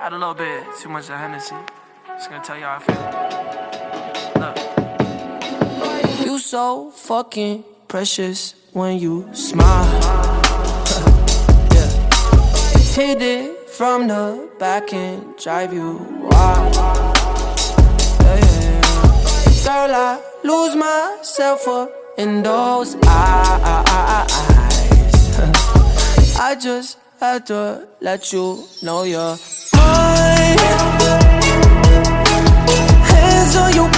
Had a little bit too much of Hennessy. Just gonna tell you how I feel. Look. You so fucking precious when you smile. Yeah. Hit it from the back and drive you wild. Yeah, yeah. Girl, I lose myself up in those eyes. I just had to let you know you're mine. Hands on your